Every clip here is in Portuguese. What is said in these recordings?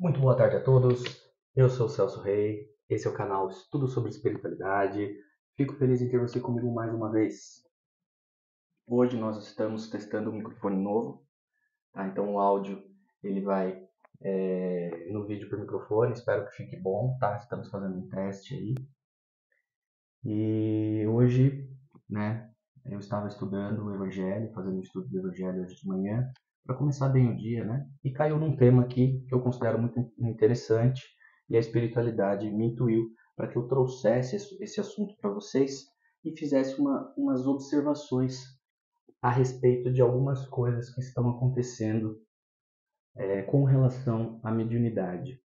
Muito boa tarde a todos. Eu sou o Celso Rei. Esse é o canal Estudo sobre Espiritualidade. Fico feliz em ter você comigo mais uma vez. Hoje nós estamos testando um microfone novo, tá? Então o áudio ele vai no vídeo por microfone. Espero que fique bom, tá? Estamos fazendo um teste aí. E hoje, né, eu estava estudando o Evangelho, fazendo um estudo do Evangelho hoje de manhã, para começar bem o dia, né? E caiu num tema aqui que eu considero muito interessante e a espiritualidade me intuiu para que eu trouxesse esse assunto para vocês e fizesse umas observações a respeito de algumas coisas que estão acontecendo com relação à mediunidade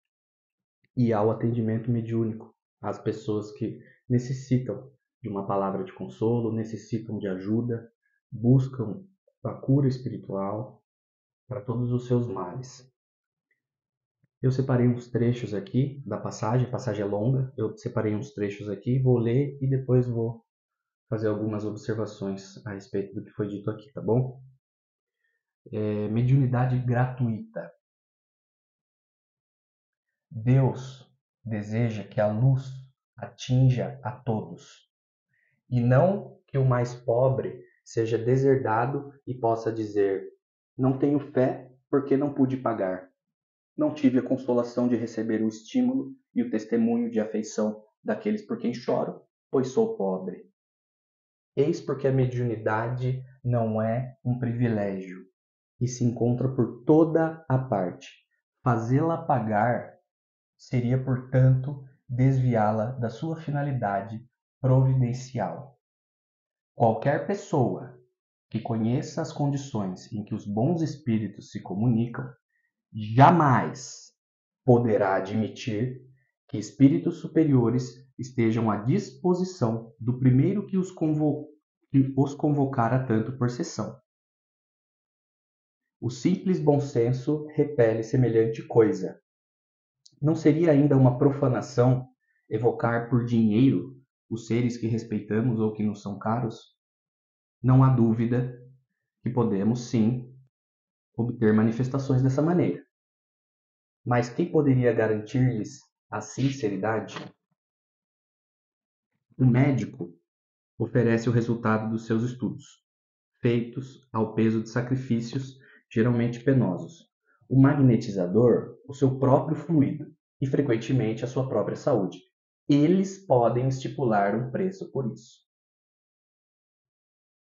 e ao atendimento mediúnico às pessoas que necessitam de uma palavra de consolo, necessitam de ajuda, buscam a cura espiritual para todos os seus males. Eu separei uns trechos aqui da passagem, a passagem é longa, eu separei uns trechos aqui, vou ler e depois vou fazer algumas observações a respeito do que foi dito aqui, tá bom? Mediunidade gratuita. Deus deseja que a luz atinja a todos, e não que o mais pobre seja deserdado e possa dizer: não tenho fé porque não pude pagar. Não tive a consolação de receber o estímulo e o testemunho de afeição daqueles por quem choro, pois sou pobre. Eis porque a mediunidade não é um privilégio e se encontra por toda a parte. Fazê-la pagar seria, portanto, desviá-la da sua finalidade providencial. Qualquer pessoa que conheça as condições em que os bons espíritos se comunicam jamais poderá admitir que espíritos superiores estejam à disposição do primeiro que os convocar a tanto por sessão. O simples bom senso repele semelhante coisa. Não seria ainda uma profanação evocar por dinheiro os seres que respeitamos ou que nos são caros? Não há dúvida que podemos, sim, obter manifestações dessa maneira. Mas quem poderia garantir-lhes a sinceridade? O médico oferece o resultado dos seus estudos, feitos ao peso de sacrifícios geralmente penosos. O magnetizador, o seu próprio fluido e, frequentemente, a sua própria saúde. Eles podem estipular um preço por isso.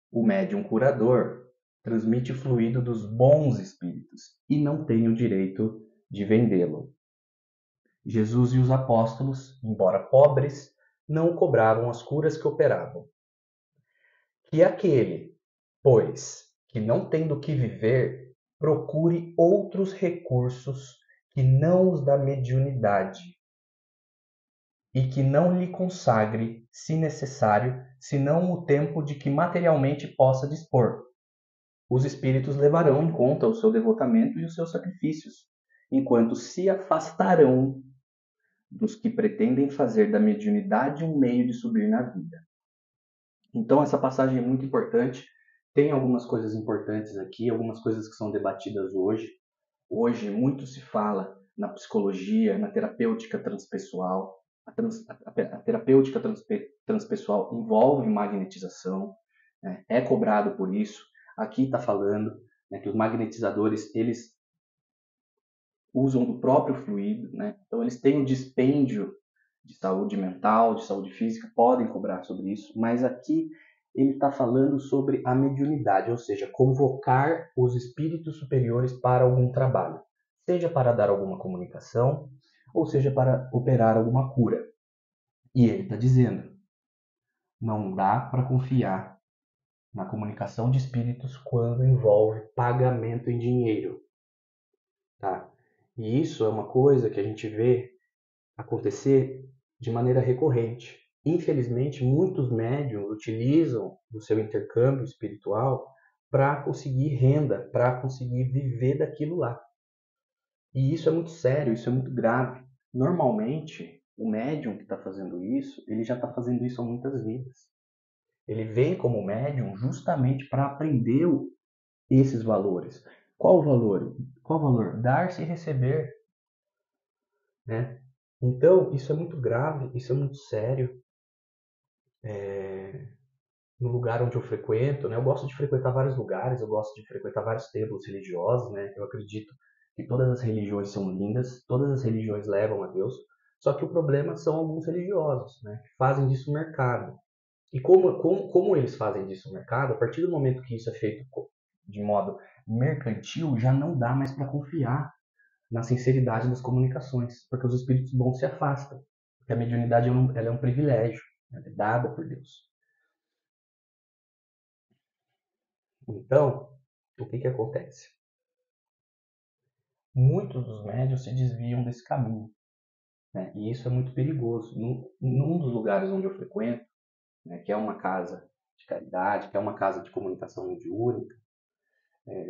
O médium curador transmite o fluido dos bons espíritos e não tem o direito de vendê-lo. Jesus e os apóstolos, embora pobres, não cobravam as curas que operavam. Que aquele, pois, que não tem do que viver, procure outros recursos que não os da mediunidade, e que não lhe consagre, se necessário, senão o tempo de que materialmente possa dispor. Os espíritos levarão em conta o seu devotamento e os seus sacrifícios, enquanto se afastarão dos que pretendem fazer da mediunidade um meio de subir na vida. Então essa passagem é muito importante. Tem algumas coisas importantes aqui, algumas coisas que são debatidas hoje. Hoje muito se fala na psicologia, na terapêutica transpessoal. A terapêutica transpessoal envolve magnetização, né? É cobrado por isso. Aqui está falando, né, que os magnetizadores eles usam do próprio fluido, né? Então eles têm um dispêndio de saúde mental, de saúde física, podem cobrar sobre isso, mas aqui ele está falando sobre a mediunidade, ou seja, convocar os espíritos superiores para algum trabalho, seja para dar alguma comunicação, ou seja para operar alguma cura. E ele está dizendo, não dá para confiar na comunicação de espíritos quando envolve pagamento em dinheiro, tá? E isso é uma coisa que a gente vê acontecer de maneira recorrente. Infelizmente, muitos médiums utilizam o seu intercâmbio espiritual para conseguir renda, para conseguir viver daquilo lá. E isso é muito sério, isso é muito grave. Normalmente, o médium que está fazendo isso, ele já está fazendo isso há muitas vidas. Ele vem como médium justamente para aprender esses valores. Qual o valor? Qual o valor? Dar-se e receber. né? Então, isso é muito grave, isso é muito sério. No lugar onde eu frequento, né? Eu gosto de frequentar vários lugares, eu gosto de frequentar vários templos religiosos, né? Eu acredito que todas as religiões são lindas, todas as religiões levam a Deus, só que o problema são alguns religiosos, né? Que fazem disso um mercado. E como eles fazem disso um mercado, a partir do momento que isso é feito de modo mercantil, já não dá mais para confiar na sinceridade das comunicações, porque os espíritos bons se afastam, porque a mediunidade ela é um privilégio, ela é dada por Deus. Então, o que que acontece? Muitos dos médiuns se desviam desse caminho, né? E isso é muito perigoso. Num dos lugares onde eu frequento, né, que é uma casa de caridade, que é uma casa de comunicação mediúnica,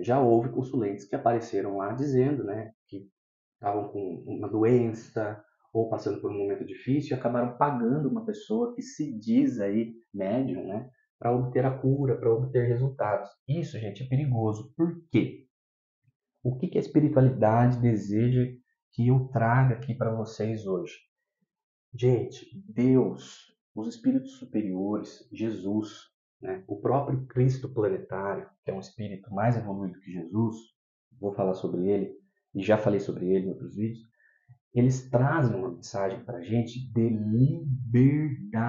já houve consulentes que apareceram lá dizendo, né, que estavam com uma doença ou passando por um momento difícil e acabaram pagando uma pessoa que se diz aí médium, né, para obter a cura, para obter resultados. Isso, gente, é perigoso. Por quê? O que que a espiritualidade deseja que eu traga aqui para vocês hoje? Gente, Deus, os espíritos superiores, Jesus, né, o próprio Cristo planetário, que é um espírito mais evoluído que Jesus, vou falar sobre ele, e já falei sobre ele em outros vídeos, eles trazem uma mensagem para a gente de liberdade.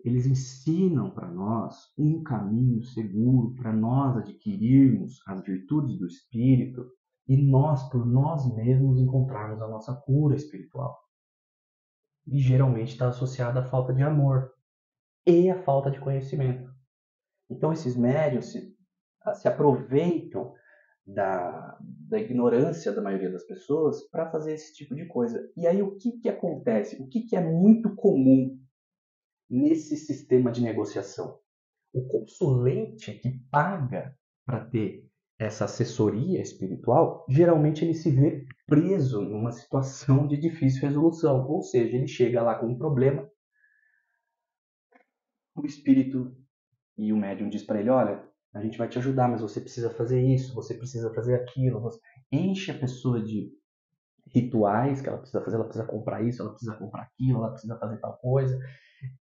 Eles ensinam para nós um caminho seguro para nós adquirirmos as virtudes do Espírito e nós, por nós mesmos, encontrarmos a nossa cura espiritual. E geralmente está associada à falta de amor e à falta de conhecimento. Então, esses médiuns se aproveitam da ignorância da maioria das pessoas para fazer esse tipo de coisa. E aí, o que, que acontece? O que, que é muito comum nesse sistema de negociação? O consulente que paga para ter essa assessoria espiritual, geralmente ele se vê preso numa situação de difícil resolução. Ou seja, ele chega lá com um problema, o espírito e o médium diz para ele, olha, a gente vai te ajudar, mas você precisa fazer isso, você precisa fazer aquilo. Você enche a pessoa de rituais que ela precisa comprar isso, ela precisa comprar aquilo, ela precisa fazer tal coisa.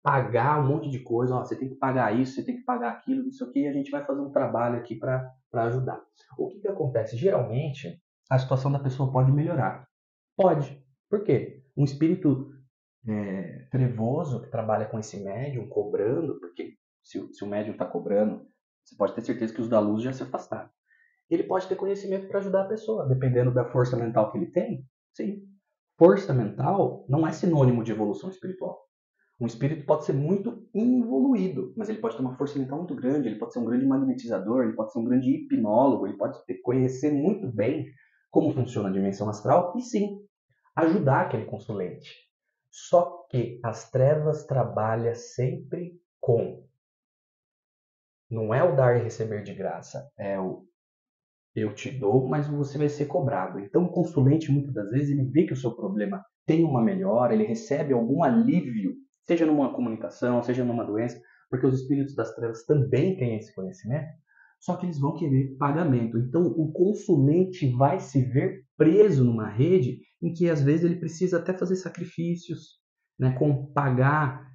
Pagar um monte de coisa, ó, você tem que pagar isso, você tem que pagar aquilo, não sei o que, e a gente vai fazer um trabalho aqui para ajudar. O que, que acontece? Geralmente, a situação da pessoa pode melhorar. Pode. Por quê? Um espírito trevoso que trabalha com esse médium, cobrando, porque se o médium está cobrando, você pode ter certeza que os da luz já se afastaram. Ele pode ter conhecimento para ajudar a pessoa, dependendo da força mental que ele tem. Sim. Força mental não é sinônimo de evolução espiritual. Um espírito pode ser muito evoluído, mas ele pode ter uma força mental muito grande, ele pode ser um grande magnetizador, ele pode ser um grande hipnólogo, ele pode conhecer muito bem como funciona a dimensão astral e sim, ajudar aquele consulente. Só que as trevas trabalham sempre com. Não é o dar e receber de graça, é o eu te dou, mas você vai ser cobrado. Então o consulente muitas das vezes ele vê que o seu problema tem uma melhora, ele recebe algum alívio, seja numa comunicação, seja numa doença, porque os espíritos das trevas também têm esse conhecimento, só que eles vão querer pagamento. Então o consulente vai se ver preso numa rede em que às vezes ele precisa até fazer sacrifícios, né, com pagar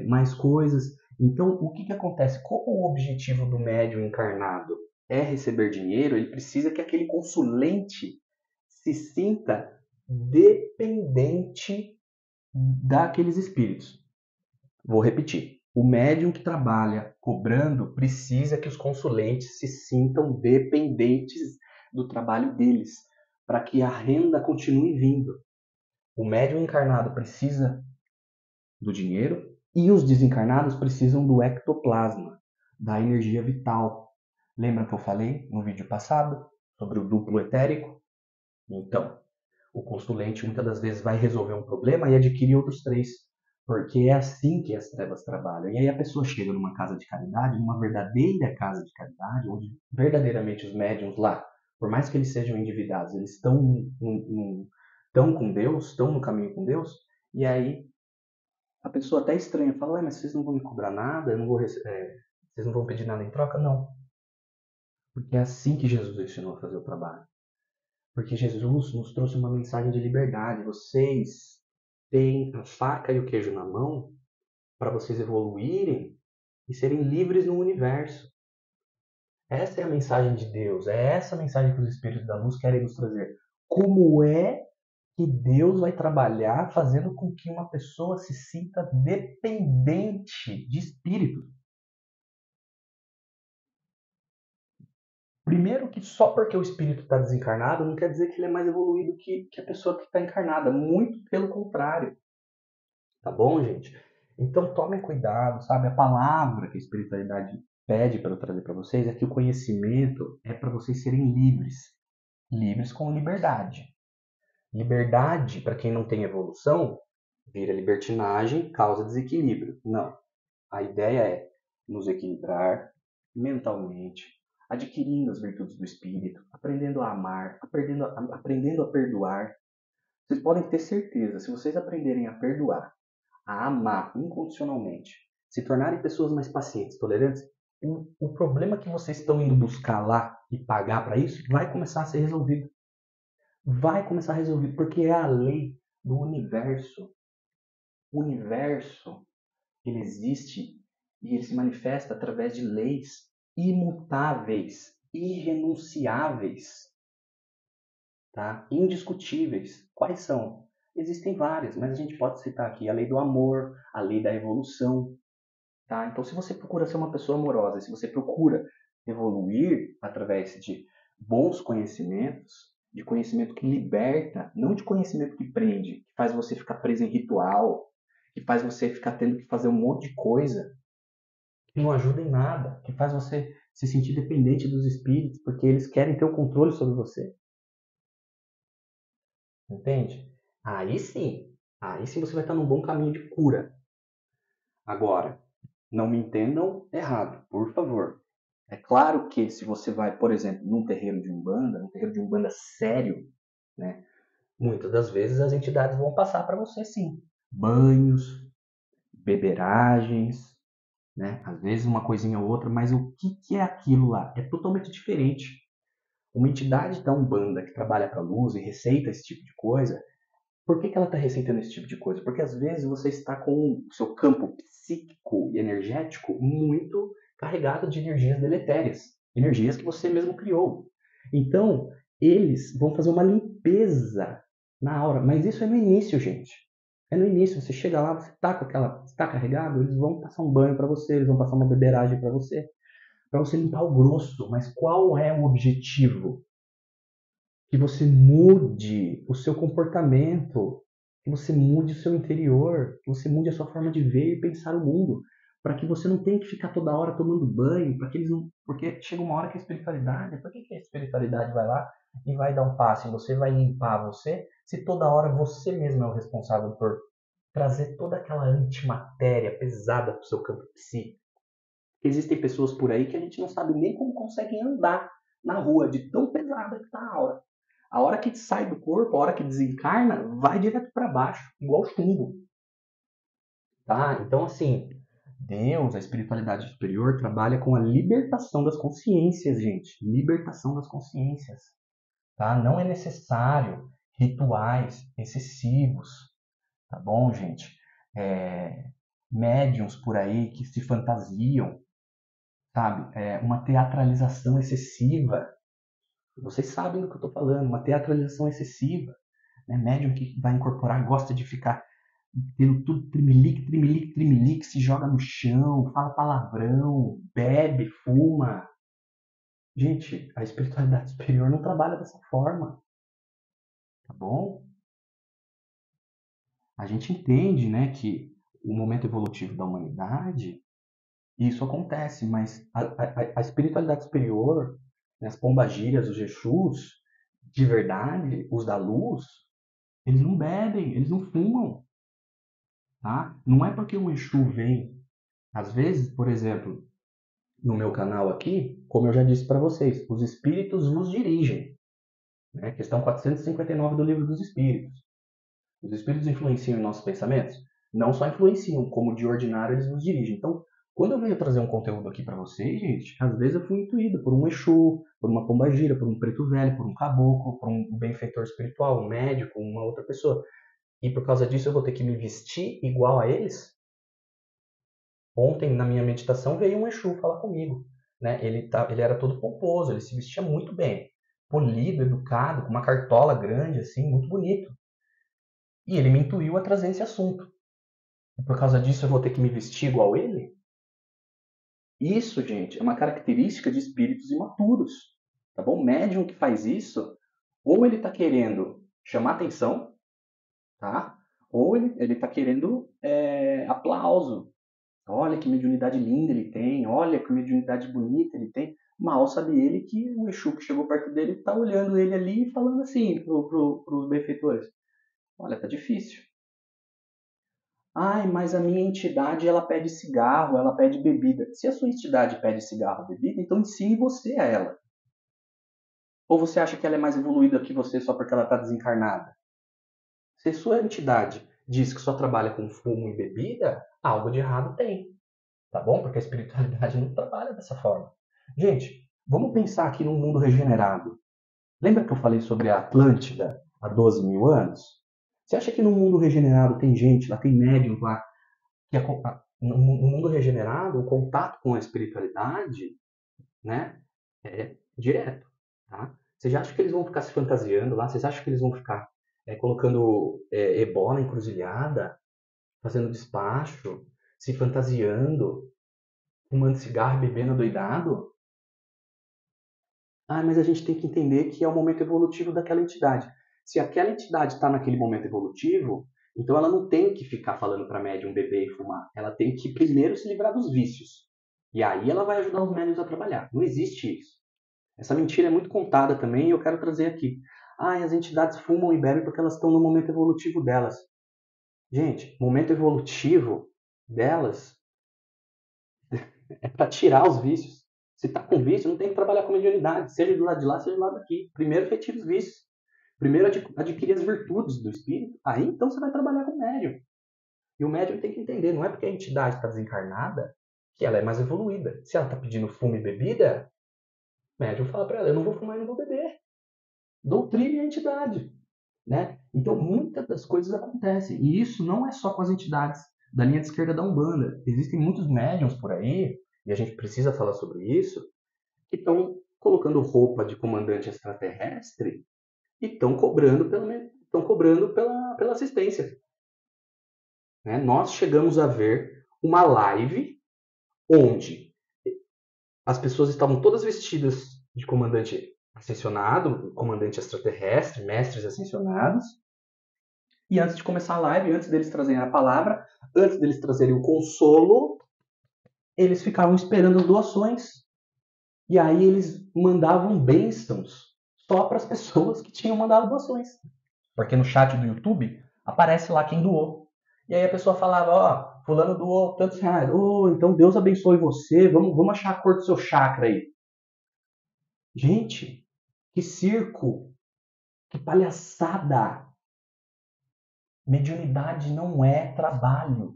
mais coisas. Então o que, que acontece? Qual é o objetivo do médium encarnado? É receber dinheiro, ele precisa que aquele consulente se sinta dependente daqueles espíritos. Vou repetir. O médium que trabalha cobrando precisa que os consulentes se sintam dependentes do trabalho deles, para que a renda continue vindo. O médium encarnado precisa do dinheiro e os desencarnados precisam do ectoplasma, da energia vital. Lembra que eu falei no vídeo passado sobre o duplo etérico? Então, o consulente muitas das vezes vai resolver um problema e adquire outros três, porque é assim que as trevas trabalham. E aí a pessoa chega numa casa de caridade, numa verdadeira casa de caridade, onde verdadeiramente os médiuns lá, por mais que eles sejam endividados, eles estão com Deus, estão no caminho com Deus, e aí a pessoa até estranha, fala, ué, mas vocês não vão me cobrar nada? Eu não vou, vocês não vão pedir nada em troca? Não. Porque é assim que Jesus ensinou a fazer o trabalho. Porque Jesus nos trouxe uma mensagem de liberdade. Vocês têm a faca e o queijo na mão para vocês evoluírem e serem livres no universo. Essa é a mensagem de Deus. É essa a mensagem que os Espíritos da Luz querem nos trazer. Como é que Deus vai trabalhar fazendo com que uma pessoa se sinta dependente de espíritos? Primeiro que só porque o espírito está desencarnado não quer dizer que ele é mais evoluído que a pessoa que está encarnada. Muito pelo contrário. Tá bom, gente? Então tomem cuidado, sabe? A palavra que a espiritualidade pede para eu trazer para vocês é que o conhecimento é para vocês serem livres. Livres com liberdade. Liberdade, para quem não tem evolução, vira libertinagem, causa desequilíbrio. Não. A ideia é nos equilibrar mentalmente, adquirindo as virtudes do espírito, aprendendo a amar, aprendendo a perdoar. Vocês podem ter certeza, se vocês aprenderem a perdoar, a amar incondicionalmente, se tornarem pessoas mais pacientes, tolerantes, o problema que vocês estão indo buscar lá e pagar para isso vai começar a ser resolvido. Vai começar a resolver, porque é a lei do universo. O universo, ele existe e ele se manifesta através de leis imutáveis, irrenunciáveis, tá? Indiscutíveis. Quais são? Existem várias, mas a gente pode citar aqui a lei do amor, a lei da evolução, tá? Então, se você procura ser uma pessoa amorosa, se você procura evoluir através de bons conhecimentos, de conhecimento que liberta, não de conhecimento que prende, que faz você ficar preso em ritual, que faz você ficar tendo que fazer um monte de coisa que não ajuda em nada, que faz você se sentir dependente dos espíritos, porque eles querem ter o controle sobre você. Entende? Aí sim você vai estar num bom caminho de cura. Agora, não me entendam errado, por favor. É claro que se você vai, por exemplo, num terreiro de Umbanda sério, né, muitas das vezes as entidades vão passar para você sim. Banhos, beberagens, né? Às vezes uma coisinha ou outra, mas o que é aquilo lá? É totalmente diferente. Uma entidade da Umbanda que trabalha com a luz e receita esse tipo de coisa, por que ela está receitando esse tipo de coisa? Porque às vezes você está com o seu campo psíquico e energético muito carregado de energias deletérias, energias que você mesmo criou. Então, eles vão fazer uma limpeza na aura, mas isso é no início, gente. É no início, você chega lá, você está carregado, eles vão passar um banho para você, eles vão passar uma beberagem para você limpar o grosso. Mas qual é o objetivo? Que você mude o seu comportamento, que você mude o seu interior, que você mude a sua forma de ver e pensar o mundo, para que você não tenha que ficar toda hora tomando banho, para que eles não, porque chega uma hora que a espiritualidade, por que a espiritualidade vai lá e vai dar um passo em você, vai limpar você, se toda hora você mesmo é o responsável por trazer toda aquela antimatéria pesada para o seu campo psíquico? Existem pessoas por aí que a gente não sabe nem como conseguem andar na rua, de tão pesada que está a aura. A hora que sai do corpo, a hora que desencarna, vai direto para baixo, igual chumbo. Tá? Então, assim, Deus, a espiritualidade superior, trabalha com a libertação das consciências, gente. Libertação das consciências. Tá? Não é necessário rituais excessivos. Tá bom, gente? Médiuns por aí que se fantasiam, sabe? Uma teatralização excessiva. Vocês sabem do que eu estou falando, uma teatralização excessiva. Né? Médium que vai incorporar, gosta de ficar tendo tudo trimelique, trimelique, trimelique, se joga no chão, fala palavrão, bebe, fuma. Gente, a espiritualidade superior não trabalha dessa forma, tá bom? A gente entende, né, que o momento evolutivo da humanidade, isso acontece, mas a espiritualidade superior, né, as pombagírias, os Exus, de verdade, os da luz, eles não bebem, eles não fumam, tá? Não é porque um Exu vem, às vezes, por exemplo, no meu canal aqui, como eu já disse para vocês, os espíritos vos dirigem, né? Questão 459 do Livro dos Espíritos. Os espíritos influenciam em nossos pensamentos? Não só influenciam, como de ordinário eles nos dirigem. Então, Quando eu venho trazer um conteúdo aqui para vocês, gente, às vezes eu fui intuído por um Exu, por uma pombagira, por um preto velho, por um caboclo, por um benfeitor espiritual, um médico, uma outra pessoa. E por causa disso eu vou ter que me vestir igual a eles? Ontem, na minha meditação, veio um Exu falar comigo. Né? Ele era todo pomposo, ele se vestia muito bem. Polido, educado, com uma cartola grande, assim, muito bonito. E ele me intuiu a trazer esse assunto. E por causa disso eu vou ter que me vestir igual ele? Isso, gente, é uma característica de espíritos imaturos. Tá bom? Médium que faz isso, ou ele está querendo chamar atenção, tá? Ou ele está querendo aplauso. Olha que mediunidade linda ele tem, olha que mediunidade bonita ele tem. Mal sabe ele que o Exu que chegou perto dele está olhando ele ali e falando assim para os benfeitores. Olha, tá difícil. Ai, mas a minha entidade ela pede cigarro, ela pede bebida. Se a sua entidade pede cigarro, bebida, então ensine você a ela. Ou você acha que ela é mais evoluída que você só porque ela está desencarnada? Se a sua entidade diz que só trabalha com fumo e bebida, algo de errado tem. Tá bom? Porque a espiritualidade não trabalha dessa forma. Gente, vamos pensar aqui num mundo regenerado. Lembra que eu falei sobre a Atlântida há 12 mil anos? Você acha que no mundo regenerado tem gente, lá tem médium lá, que no mundo regenerado o contato com a espiritualidade, né, é direto, tá? Vocês acham que eles vão ficar se fantasiando lá? Vocês acham que eles vão ficar colocando ebó na encruzilhada, fazendo despacho, se fantasiando, fumando cigarro, bebendo doidado? Ah, mas a gente tem que entender que é o momento evolutivo daquela entidade. Se aquela entidade está naquele momento evolutivo, então ela não tem que ficar falando para médium beber e fumar. Ela tem que primeiro se livrar dos vícios. E aí ela vai ajudar os médiums a trabalhar. Não existe isso. Essa mentira é muito contada também e eu quero trazer aqui. Ah, as entidades fumam e bebem porque elas estão no momento evolutivo delas. Gente, momento evolutivo delas é para tirar os vícios. Se está com vício, não tem que trabalhar com mediunidade, seja do lado de lá, seja do lado daqui. Primeiro retira os vícios. Primeiro adquirir as virtudes do espírito. Aí então você vai trabalhar com o médium. E o médium tem que entender, não é porque a entidade está desencarnada que ela é mais evoluída. Se ela está pedindo fumo e bebida, o médium fala para ela, eu não vou fumar e não vou beber. Doutrine a entidade. Né? Então muitas das coisas acontecem. E isso não é só com as entidades da linha de esquerda da Umbanda. Existem muitos médiums por aí, e a gente precisa falar sobre isso, que estão colocando roupa de comandante extraterrestre e estão cobrando pela assistência. Né? Nós chegamos a ver uma live onde as pessoas estavam todas vestidas de comandante ascensionado, comandante extraterrestre, mestres ascensionados, e antes de começar a live, antes deles trazerem a palavra, antes deles trazerem o consolo, eles ficavam esperando as doações. E aí eles mandavam bênçãos só para as pessoas que tinham mandado doações. Porque no chat do YouTube aparece lá quem doou. E aí a pessoa falava, ó, fulano doou tantos reais. Oh, então Deus abençoe você, vamos achar a cor do seu chakra aí. Gente, que circo, que palhaçada. Mediunidade não é trabalho.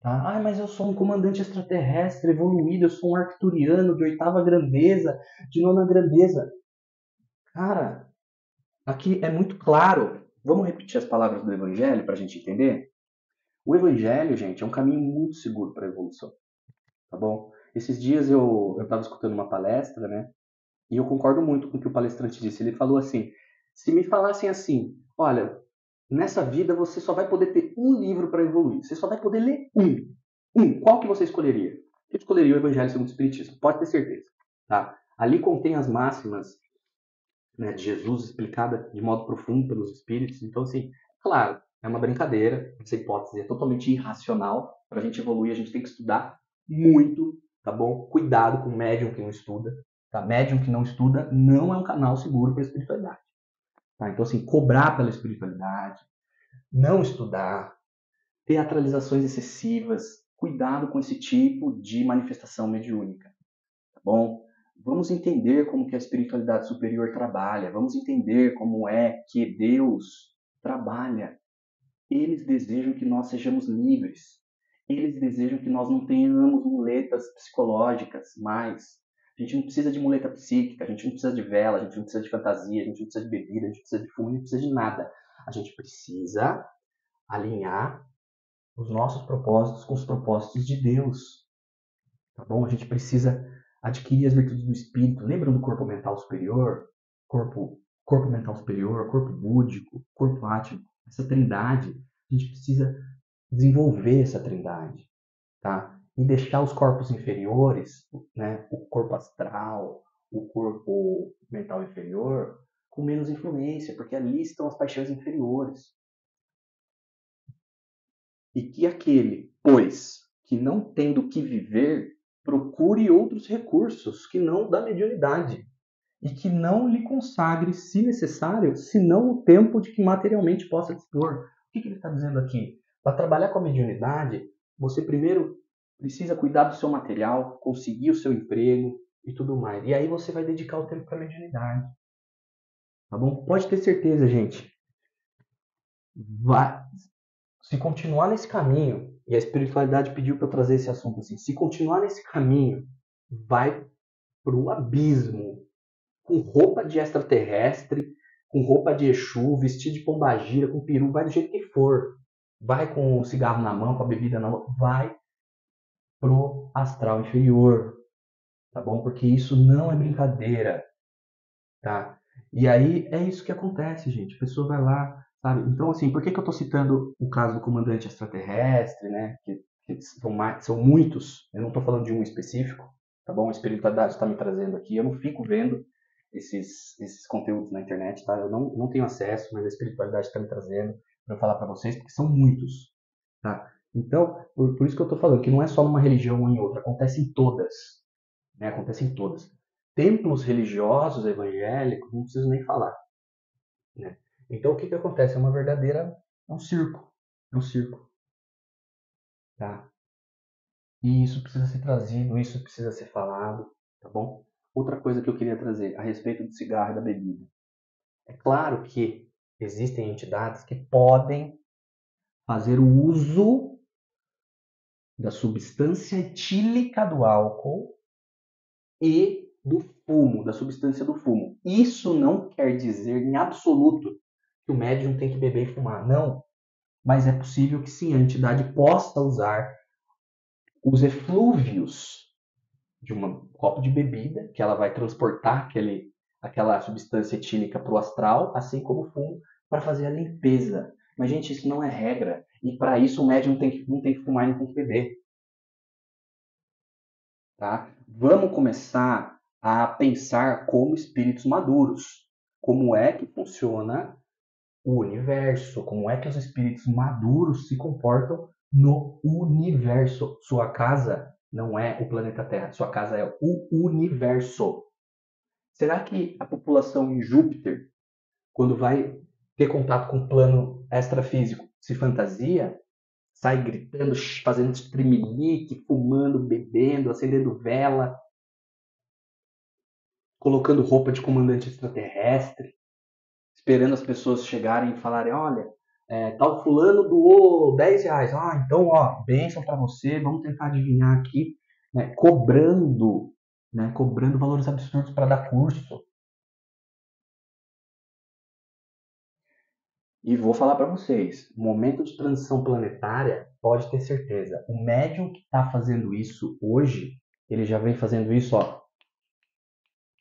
Tá? Ah, mas eu sou um comandante extraterrestre evoluído, eu sou um arcturiano de oitava grandeza, de nona grandeza. Cara, aqui é muito claro. Vamos repetir as palavras do Evangelho para a gente entender? O Evangelho, gente, é um caminho muito seguro para a evolução, tá bom? Esses dias eu estava escutando uma palestra, né? E eu concordo muito com o que o palestrante disse. Ele falou assim: se me falassem assim, olha, nessa vida você só vai poder ter um livro para evoluir, você só vai poder ler um. Qual que você escolheria? Eu escolheria o Evangelho segundo o Espiritismo, pode ter certeza, tá? Ali contém as máximas, né, de Jesus explicada de modo profundo pelos espíritos. Então, assim, claro, é uma brincadeira, essa hipótese é totalmente irracional. Para a gente evoluir, a gente tem que estudar muito, tá bom? Cuidado com o médium que não estuda, tá? Médium que não estuda não é um canal seguro para a espiritualidade, tá? Então, assim, cobrar pela espiritualidade, não estudar, teatralizações excessivas, cuidado com esse tipo de manifestação mediúnica, tá bom? Vamos entender como que a espiritualidade superior trabalha, vamos entender como é que Deus trabalha. Eles desejam que nós sejamos livres. Eles desejam que nós não tenhamos muletas psicológicas mais. A gente não precisa de muleta psíquica, a gente não precisa de vela, a gente não precisa de fantasia, a gente não precisa de bebida, a gente não precisa de fumo, a gente não precisa de nada. A gente precisa alinhar os nossos propósitos com os propósitos de Deus. Tá bom? A gente precisa adquirir as virtudes do espírito. Lembram do corpo mental superior? Corpo mental superior, corpo búdico, corpo átmico. Essa trindade, a gente precisa desenvolver essa trindade, tá? E deixar os corpos inferiores, né? O corpo astral, o corpo mental inferior, com menos influência, porque ali estão as paixões inferiores. E que aquele, pois, que não tem do que viver, procure outros recursos que não da mediunidade, e que não lhe consagre, se necessário, senão o tempo de que materialmente possa dispor. O que ele está dizendo aqui? Para trabalhar com a mediunidade, você primeiro precisa cuidar do seu material, conseguir o seu emprego e tudo mais. E aí você vai dedicar o tempo para a mediunidade. Tá bom? Pode ter certeza, gente. Se continuar nesse caminho, e a espiritualidade pediu para eu trazer esse assunto assim, se continuar nesse caminho, vai pro abismo, com roupa de extraterrestre, com roupa de Exu, vestido de pombagira, com peru, vai do jeito que for. Vai com o cigarro na mão, com a bebida na mão, vai pro astral inferior, tá bom? Porque isso não é brincadeira, tá? E aí é isso que acontece, gente. A pessoa vai lá, sabe? Então, assim, por que eu tô citando o caso do comandante extraterrestre, né? Que são muitos, eu não tô falando de um específico, tá bom? A espiritualidade está me trazendo aqui, eu não fico vendo esses conteúdos na internet, tá? Eu não tenho acesso, mas a espiritualidade está me trazendo para eu falar para vocês, porque são muitos, tá? Então, por isso que eu tô falando, que não é só numa religião ou em outra, acontece em todas, né? Acontece em todas. Templos religiosos evangélicos, não preciso nem falar, né? Então, o que acontece? É um circo, é um circo, tá? E isso precisa ser trazido, isso precisa ser falado, tá bom? Outra coisa que eu queria trazer a respeito do cigarro e da bebida. É claro que existem entidades que podem fazer o uso da substância etílica do álcool e do fumo, da substância do fumo. Isso não quer dizer em absoluto que o médium tem que beber e fumar. Não. Mas é possível que sim, a entidade possa usar os eflúvios de um copo de bebida, que ela vai transportar aquela substância etílica para o astral, assim como o fumo, para fazer a limpeza. Mas, gente, isso não é regra. E para isso o médium não tem que fumar e não tem que beber. Tá? Vamos começar a pensar como espíritos maduros. Como é que funciona o universo? Como é que os espíritos maduros se comportam no universo? Sua casa não é o planeta Terra, sua casa é o universo. Será que a população em Júpiter, quando vai ter contato com o plano extrafísico, se fantasia? Sai gritando, fazendo tremelique, fumando, bebendo, acendendo vela, colocando roupa de comandante extraterrestre, esperando as pessoas chegarem e falarem, olha, tal fulano doou R$ 10. Ah, então, ó, bênção para você, vamos tentar adivinhar aqui, né, cobrando valores absurdos para dar curso. E vou falar para vocês, momento de transição planetária, pode ter certeza, o médium que está fazendo isso hoje, ele já vem fazendo isso, ó,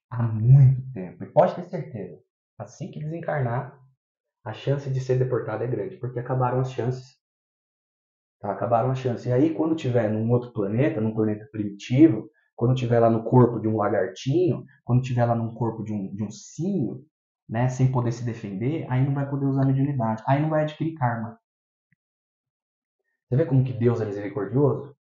há muito tempo. E pode ter certeza, assim que desencarnar, a chance de ser deportado é grande, porque acabaram as chances. Tá? Acabaram as chances. E aí, quando tiver num outro planeta, num planeta primitivo, quando tiver lá no corpo de um lagartinho, quando tiver lá no corpo de um símio, né, sem poder se defender, aí não vai poder usar mediunidade. Aí não vai adquirir karma. Você vê como que Deus é misericordioso?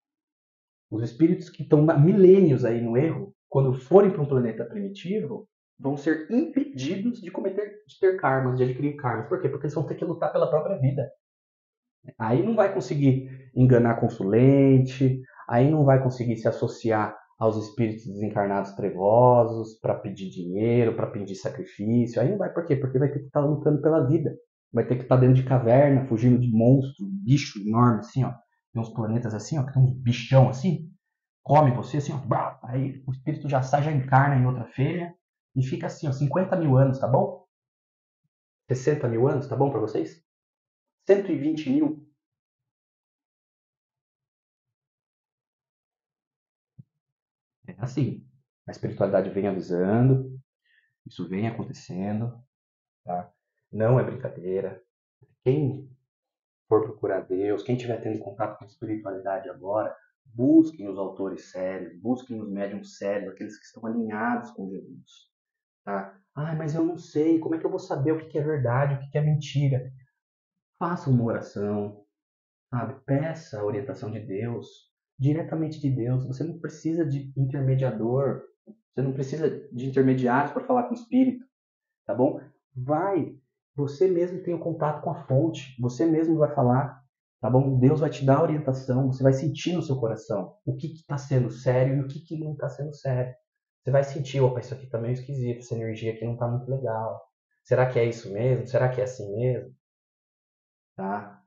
Os espíritos que estão milênios aí no erro, quando forem para um planeta primitivo, vão ser impedidos de ter karmas, de adquirir karmas. Por quê? Porque eles vão ter que lutar pela própria vida. Aí não vai conseguir enganar consulente, aí não vai conseguir se associar aos espíritos desencarnados trevosos para pedir dinheiro, para pedir sacrifício. Aí não vai, por quê? Porque vai ter que estar lutando pela vida. Vai ter que estar dentro de caverna, fugindo de monstros, bicho enorme, assim, ó. tem uns planetas assim, ó, que tem uns bichão assim, come você assim, ó, aí o espírito já sai, já encarna em outra fêmea e fica assim, ó, 50 mil anos, tá bom? 60 mil anos, tá bom pra vocês? 120 mil. É assim. A espiritualidade vem avisando, isso vem acontecendo, tá? Não é brincadeira. Quem for procurar Deus, quem estiver tendo contato com a espiritualidade agora, busquem os autores sérios, busquem os médiums sérios, aqueles que estão alinhados com Jesus, tá? Ah, mas eu não sei, como é que eu vou saber o que é verdade, o que é mentira? Faça uma oração, sabe? Peça a orientação de Deus, diretamente de Deus. Você não precisa de intermediador, você não precisa de intermediários para falar com o espírito, tá bom? Vai, você mesmo tem o contato com a fonte, você mesmo vai falar, tá bom? Deus vai te dar a orientação, você vai sentir no seu coração o que está sendo sério e o que não está sendo sério. Você vai sentir, opa, isso aqui tá meio esquisito, essa energia aqui não tá muito legal. Será que é isso mesmo? Será que é assim mesmo? Tá?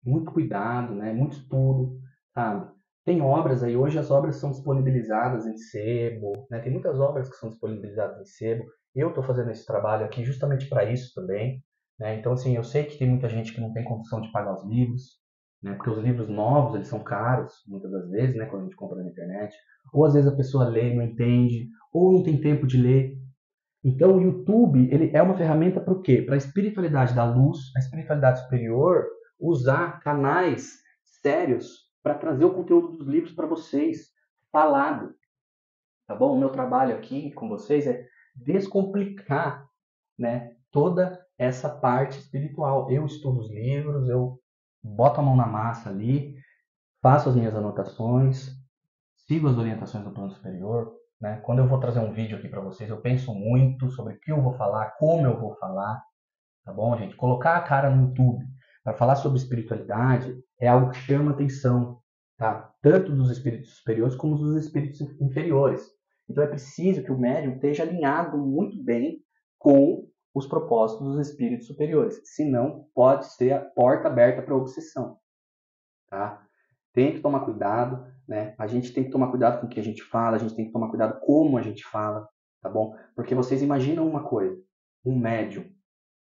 Muito cuidado, né? Muito estudo, sabe? Tem obras aí, hoje as obras são disponibilizadas em sebo, né? Tem muitas obras que são disponibilizadas em sebo. Eu estou fazendo esse trabalho aqui justamente para isso também, né? Então, assim, eu sei que tem muita gente que não tem condição de pagar os livros, né? Porque os livros novos, eles são caros, muitas das vezes, né? Quando a gente compra na internet. Ou às vezes a pessoa lê e não entende, ou não tem tempo de ler. Então, o YouTube ele é uma ferramenta para o quê? Para a espiritualidade da luz, a espiritualidade superior, usar canais sérios para trazer o conteúdo dos livros para vocês, falado, tá bom? O meu trabalho aqui com vocês é descomplicar, né, toda essa parte espiritual. Eu estudo os livros, eu boto a mão na massa ali, faço as minhas anotações, sigo as orientações do plano superior, né? Quando eu vou trazer um vídeo aqui para vocês, eu penso muito sobre o que eu vou falar, como eu vou falar, tá bom, gente? Colocar a cara no YouTube para falar sobre espiritualidade é algo que chama atenção, tá? Tanto dos espíritos superiores como dos espíritos inferiores. Então é preciso que o médium esteja alinhado muito bem com os propósitos dos espíritos superiores, senão pode ser a porta aberta para obsessão, tá? Tem que tomar cuidado, né? A gente tem que tomar cuidado com o que a gente fala, a gente tem que tomar cuidado como a gente fala, tá bom? Porque vocês imaginam uma coisa, um médium,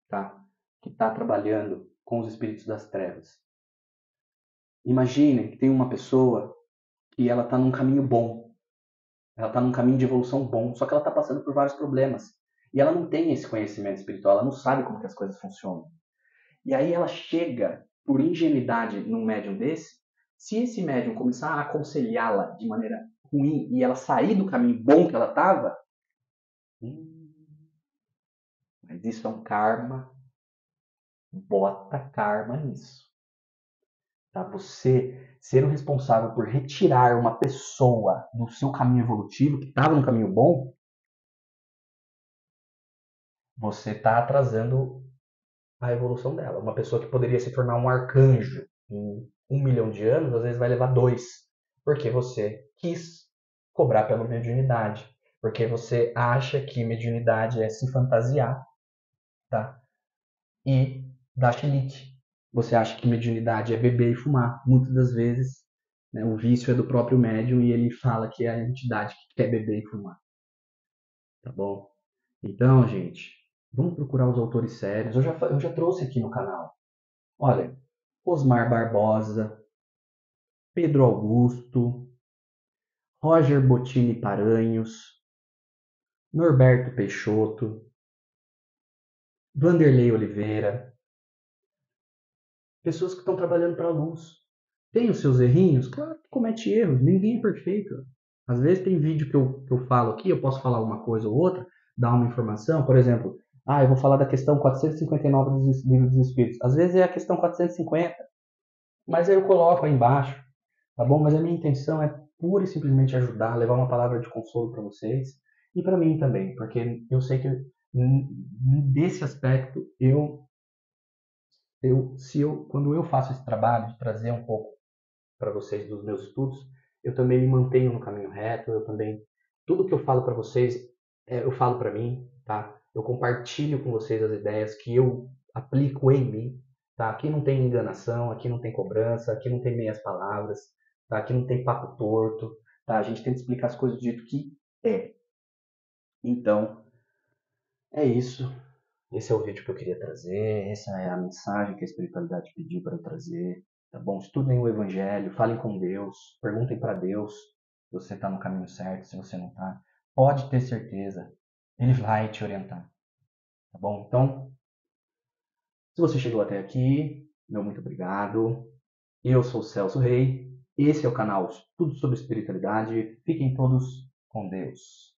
tá? Que está trabalhando com os espíritos das trevas. Imaginem que tem uma pessoa que ela está num caminho bom, ela está num caminho de evolução bom, só que ela está passando por vários problemas. E ela não tem esse conhecimento espiritual, ela não sabe como que as coisas funcionam. E aí ela chega, por ingenuidade, num médium desse. Se esse médium começar a aconselhá-la de maneira ruim e ela sair do caminho bom que ela estava, mas isso é um karma, bota karma nisso. Tá? Você ser o responsável por retirar uma pessoa do seu caminho evolutivo, que estava no caminho bom, você está atrasando a evolução dela. Uma pessoa que poderia se tornar um arcanjo em 1 milhão de anos, às vezes vai levar 2. Porque você quis cobrar pela mediunidade. Porque você acha que mediunidade é se fantasiar, tá? E dar chilique. Você acha que mediunidade é beber e fumar. Muitas das vezes, né, o vício é do próprio médium e ele fala que é a entidade que quer beber e fumar. Tá bom? Então, gente, vamos procurar os autores sérios. Eu já trouxe aqui no canal. Olha, Osmar Barbosa, Pedro Augusto, Roger Bottini Paranhos, Norberto Peixoto, Vanderlei Oliveira, pessoas que estão trabalhando para a luz. Tem os seus errinhos? Claro que comete erros, ninguém é perfeito. Às vezes tem vídeo que eu falo aqui, eu posso falar uma coisa ou outra, dar uma informação, por exemplo, eu vou falar da questão 459 dos livros dos Espíritos. Às vezes é a questão 450, mas aí eu coloco aí embaixo, tá bom? Mas a minha intenção é pura e simplesmente ajudar, levar uma palavra de consolo para vocês e para mim também, porque eu sei que desse aspecto quando eu faço esse trabalho de trazer um pouco para vocês dos meus estudos, eu também me mantenho no caminho reto, eu também tudo que eu falo para vocês, eu falo para mim, tá? Eu compartilho com vocês as ideias que eu aplico em mim, tá? Aqui não tem enganação, aqui não tem cobrança, aqui não tem meias palavras, tá? Aqui não tem papo torto, tá? A gente tenta explicar as coisas do jeito que é. Então, é isso. Esse é o vídeo que eu queria trazer, essa é a mensagem que a espiritualidade pediu para eu trazer, tá bom? Estudem o Evangelho, falem com Deus, perguntem para Deus se você está no caminho certo, se você não está. Pode ter certeza, Ele vai te orientar, tá bom? Então, se você chegou até aqui, meu muito obrigado. Eu sou o Celso Rei, esse é o canal Tudo sobre Espiritualidade. Fiquem todos com Deus.